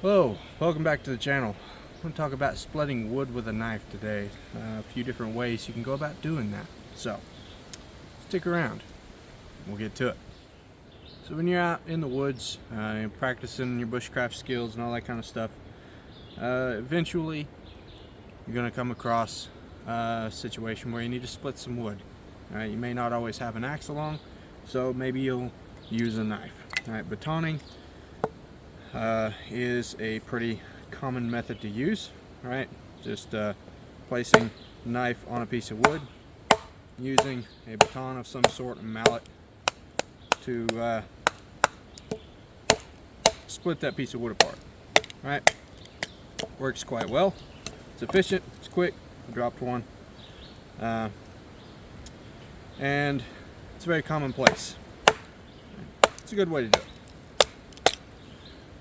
Hello, welcome back to the channel. I'm going to talk about splitting wood with a knife today. A few different ways you can go about doing that. So, stick around. We'll get to it. So when you're out in the woods, practicing your bushcraft skills and all that kind of stuff, eventually you're going to come across a situation where you need to split some wood. Alright, you may not always have an axe along, so maybe you'll use a knife. Alright, batoning is a pretty common method to use. Right, just placing a knife on a piece of wood, using a baton of some sort, a mallet, to split that piece of wood apart. Right, works quite well. It's efficient, it's quick. I dropped one, and it's very commonplace. It's a good way to do it.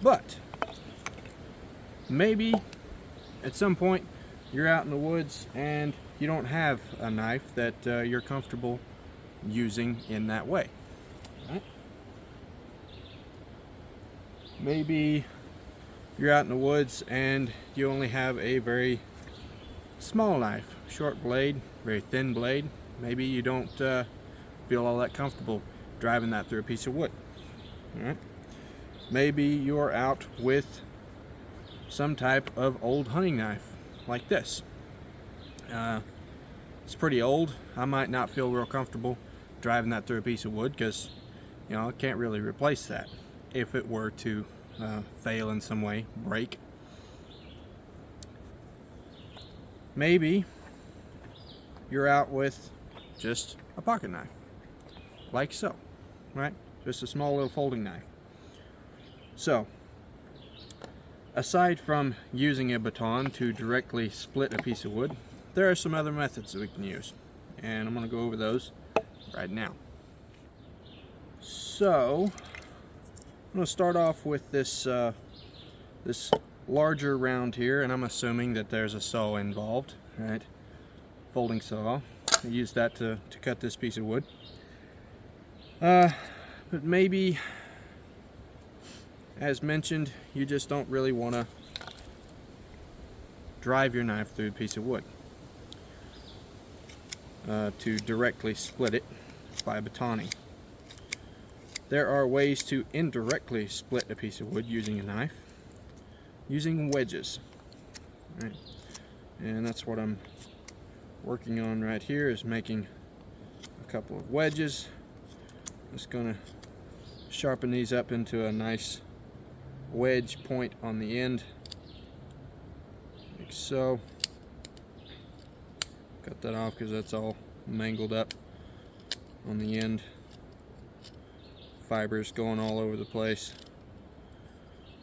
But maybe at some point you're out in the woods and you don't have a knife that you're comfortable using in that way. Right? Maybe you're out in the woods and you only have a very small knife, short blade, very thin blade. Maybe you don't feel all that comfortable driving that through a piece of wood. All right? Maybe you're out with some type of old hunting knife like this. It's pretty old. I might not feel real comfortable driving that through a piece of wood because, you know, I can't really replace that if it were to fail in some way, break. Maybe you're out with just a pocket knife, like so, right? Just a small little folding knife. So, aside from using a baton to directly split a piece of wood, there are some other methods that we can use, and I'm going to go over those right now. So, I'm going to start off with this this larger round here, and I'm assuming that there's a saw involved, right? Folding saw. I use that to cut this piece of wood. But maybe, as mentioned, you just don't really want to drive your knife through a piece of wood to directly split it by batoning. There are ways to indirectly split a piece of wood using a knife, using wedges. Right? And that's what I'm working on right here, is making a couple of wedges. Just going to sharpen these up into a nice wedge point on the end, like so. Cut that off because that's all mangled up on the end. Fibers going all over the place.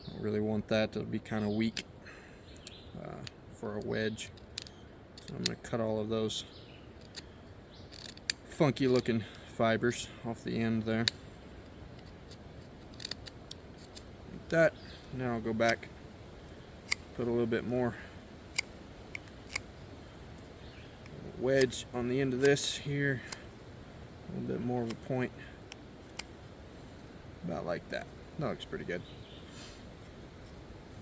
Don't really want that to be kind of weak for a wedge. So I'm going to cut all of those funky looking fibers off the end there. That. Now I'll go back, put a little bit more wedge on the end of this here, a little bit more of a point, about like that. That looks pretty good.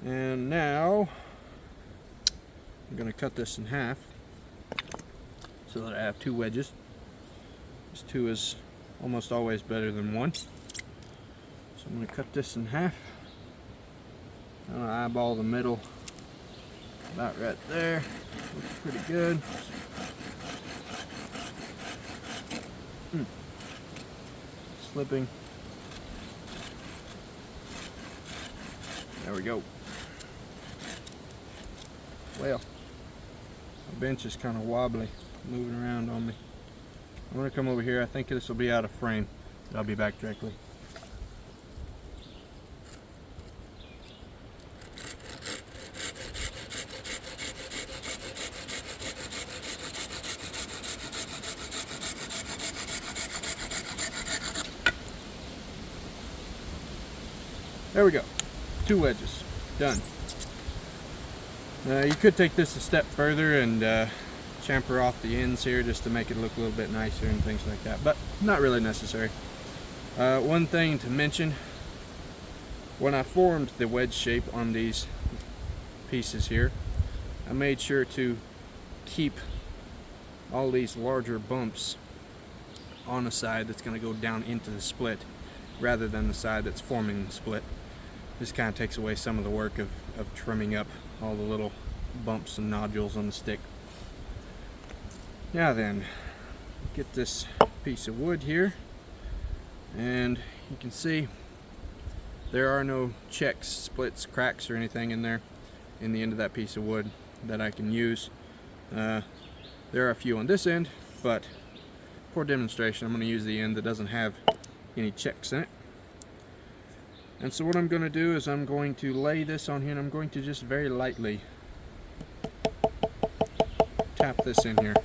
And now I'm going to cut this in half so that I have two wedges. This two is almost always better than one. So I'm going to cut this in half. I'm going to eyeball the middle about right there. Looks pretty good. Slipping. There we go. Well, my bench is kind of wobbly, moving around on me. I'm going to come over here. I think this will be out of frame, but I'll be back directly. There we go. Two wedges. Done. You could take this a step further and chamfer off the ends here just to make it look a little bit nicer and things like that, but not really necessary. One thing to mention When I formed the wedge shape on these pieces here, I made sure to keep all these larger bumps on the side that's going to go down into the split rather than the side that's forming the split. This kind of takes away some of the work of trimming up all the little bumps and nodules on the stick. Now then, get this piece of wood here, and you can see there are no checks, splits, cracks, or anything in there in the end of that piece of wood that I can use. There are a few on this end, but for demonstration I'm going to use the end that doesn't have any checks in it. And so what I'm going to do is I'm going to lay this on here, and I'm going to just very lightly tap this in here,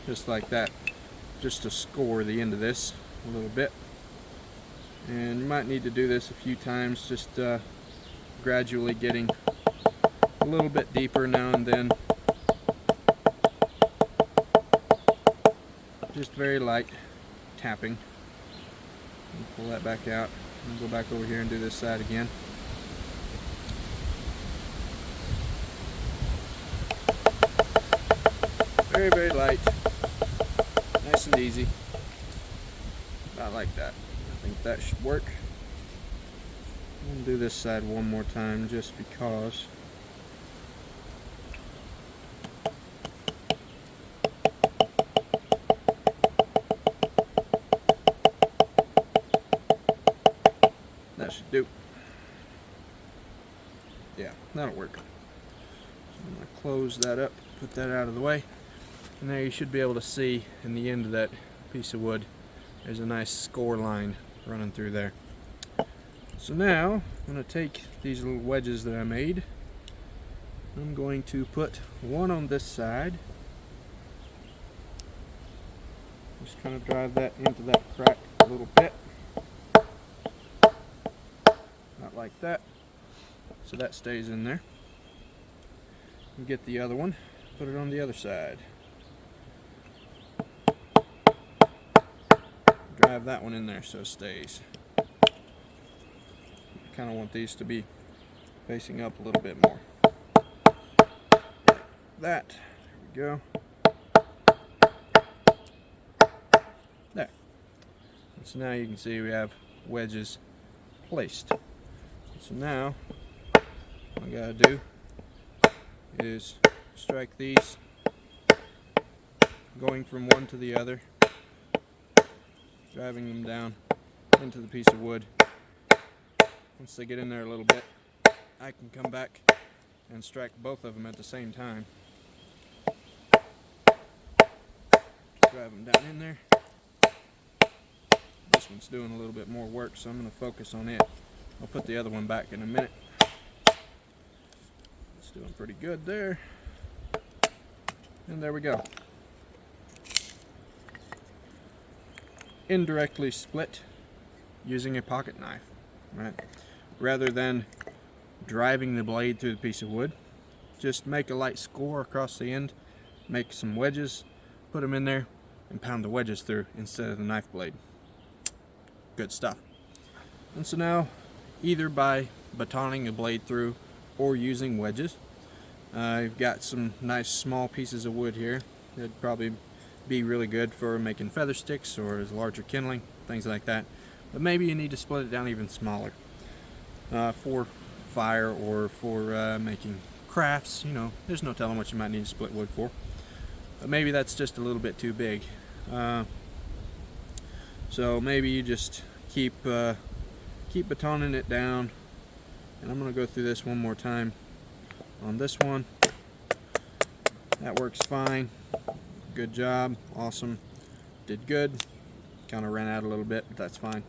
just like that, just to score the end of this a little bit. And you might need to do this a few times, just gradually getting a little bit deeper now and then. Just very light tapping. Pull that back out and go back over here and do this side again. Very, very light, nice and easy, about like that. I think that should work. I'm going to do this side one more time just because. That should do. Yeah, that'll work. So I'm going to close that up, put that out of the way, and there you should be able to see in the end of that piece of wood there's a nice score line running through there. So now I'm going to take these little wedges that I made. I'm going to put one on this side. Just kind of drive that into that crack a little bit. Not like that. So that stays in there. And get the other one, put it on the other side. Drive that one in there so it stays. Kind of want these to be facing up a little bit more. Like that. There we go. There. And so now you can see we have wedges placed. So now what I gotta do is strike these going from one to the other, driving them down into the piece of wood. Once they get in there a little bit, I can come back and strike both of them at the same time. Drive them down in there. This one's doing a little bit more work, so I'm going to focus on it. I'll put the other one back in a minute. It's doing pretty good there. And there we go. Indirectly split using a pocket knife, right? Rather than driving the blade through the piece of wood, just make a light score across the end, make some wedges, put them in there, and pound the wedges through instead of the knife blade. Good stuff. And so now, either by batoning the blade through or using wedges, I've got some nice small pieces of wood here. It'd probably be really good for making feather sticks or as larger kindling, things like that. But maybe you need to split it down even smaller for fire or for making crafts. You know, there's no telling what you might need to split wood for. But maybe that's just a little bit too big. So maybe you just keep batoning it down. And I'm going to go through this one more time on this one. That works fine. Good job. Awesome. Did good. Kind of ran out a little bit, but that's fine.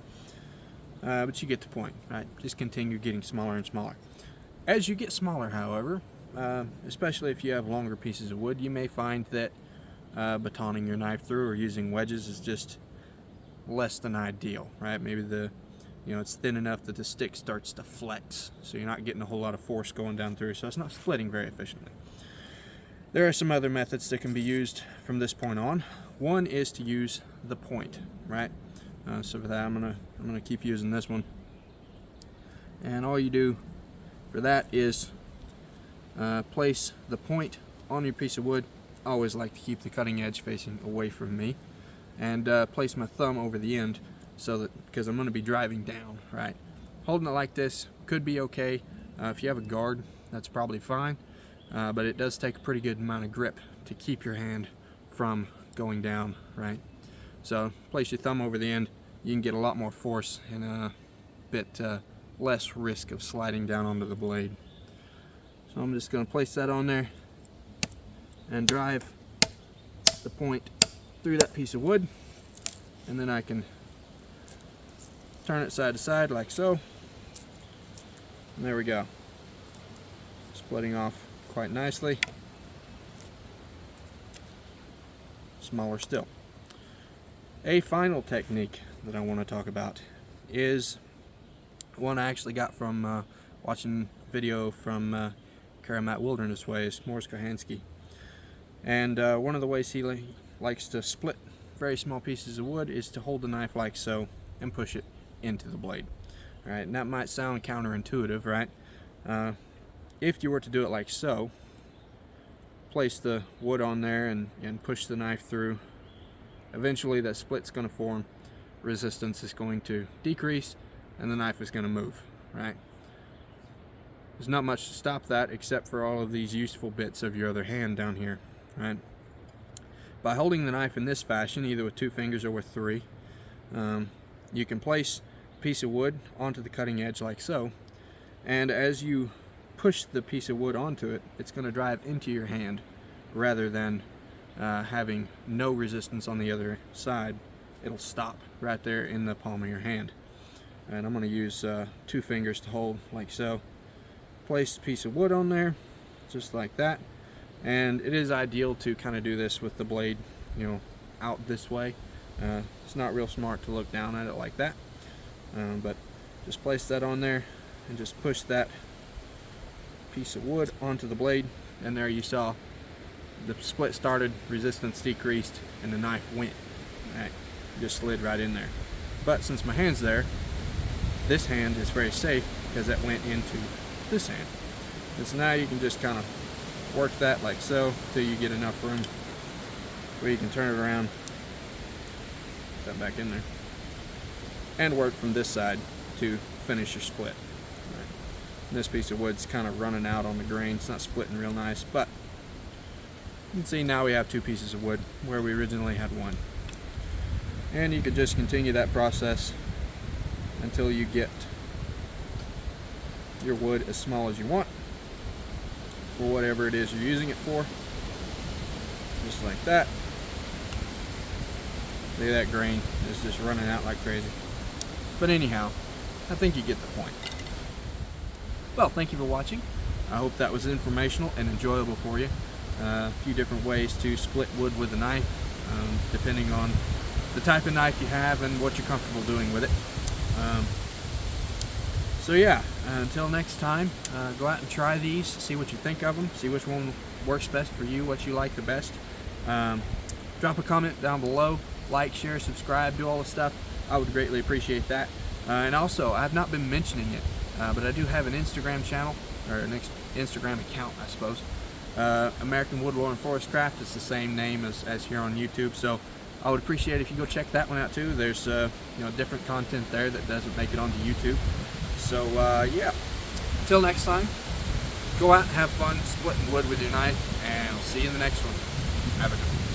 But you get the point, right? Just continue getting smaller and smaller. As you get smaller, however, especially if you have longer pieces of wood, you may find that batoning your knife through or using wedges is just less than ideal, right? Maybe it's thin enough that the stick starts to flex, so you're not getting a whole lot of force going down through, so it's not splitting very efficiently. There are some other methods that can be used from this point on. One is to use the point, right? So for that, I'm gonna keep using this one And all you do for that is place the point on your piece of wood. I always like to keep the cutting edge facing away from me, and place my thumb over the end, so that, because I'm going to be driving down, right? Holding it like this could be okay. If you have a guard, that's probably fine, but it does take a pretty good amount of grip to keep your hand from going down, right? So place your thumb over the end, you can get a lot more force and a bit less risk of sliding down onto the blade. So I'm just going to place that on there and drive the point through that piece of wood, and then I can turn it side to side like so, and there we go, splitting off quite nicely. Smaller still. A final technique that I want to talk about is one I actually got from watching a video from Karamat Wilderness Ways, Morris Kohansky. And one of the ways he likes to split very small pieces of wood is to hold the knife like so and push it into the blade. Alright, and that might sound counterintuitive, right? If you were to do it like so, place the wood on there and push the knife through, eventually that split's going to form, resistance is going to decrease, and the knife is going to move, right? There's not much to stop that except for all of these useful bits of your other hand down here, right? By holding the knife in this fashion, either with 2 fingers or with 3, you can place a piece of wood onto the cutting edge like so, and as you push the piece of wood onto it, it's going to drive into your hand rather than having no resistance on the other side. It'll stop right there in the palm of your hand. And I'm going to use 2 fingers to hold like so. Place a piece of wood on there just like that, and it is ideal to kind of do this with the blade, you know, out this way. It's not real smart to look down at it like that, but just place that on there and just push that piece of wood onto the blade, and there you saw the split started, resistance decreased, and the knife went. Right, just slid right in there. But since my hand's there, this hand is very safe because that went into this hand. And so now you can just kind of work that like so till you get enough room where you can turn it around, put that back in there, and work from this side to finish your split. Right. This piece of wood's kind of running out on the grain. It's not splitting real nice, but you can see now we have 2 pieces of wood where we originally had 1. And you could just continue that process until you get your wood as small as you want for whatever it is you're using it for. Just like that. See, that grain is just running out like crazy. But anyhow, I think you get the point. Well, thank you for watching. I hope that was informational and enjoyable for you. A few different ways to split wood with a knife, depending on the type of knife you have and what you're comfortable doing with it. So yeah, until next time, go out and try these, see what you think of them, see which one works best for you, what you like the best. Drop a comment down below, like, share, subscribe, do all the stuff. I would greatly appreciate that. And also, I have not been mentioning it, but I do have an Instagram channel, or an Instagram account, I suppose. American Woodlore and Forest Craft. It's the same name as here on YouTube, so I would appreciate it if you go check that one out too. There's you know, different content there that doesn't make it onto YouTube. So yeah, until next time, go out and have fun splitting wood with your knife, and I'll see you in the next one. Have a good one.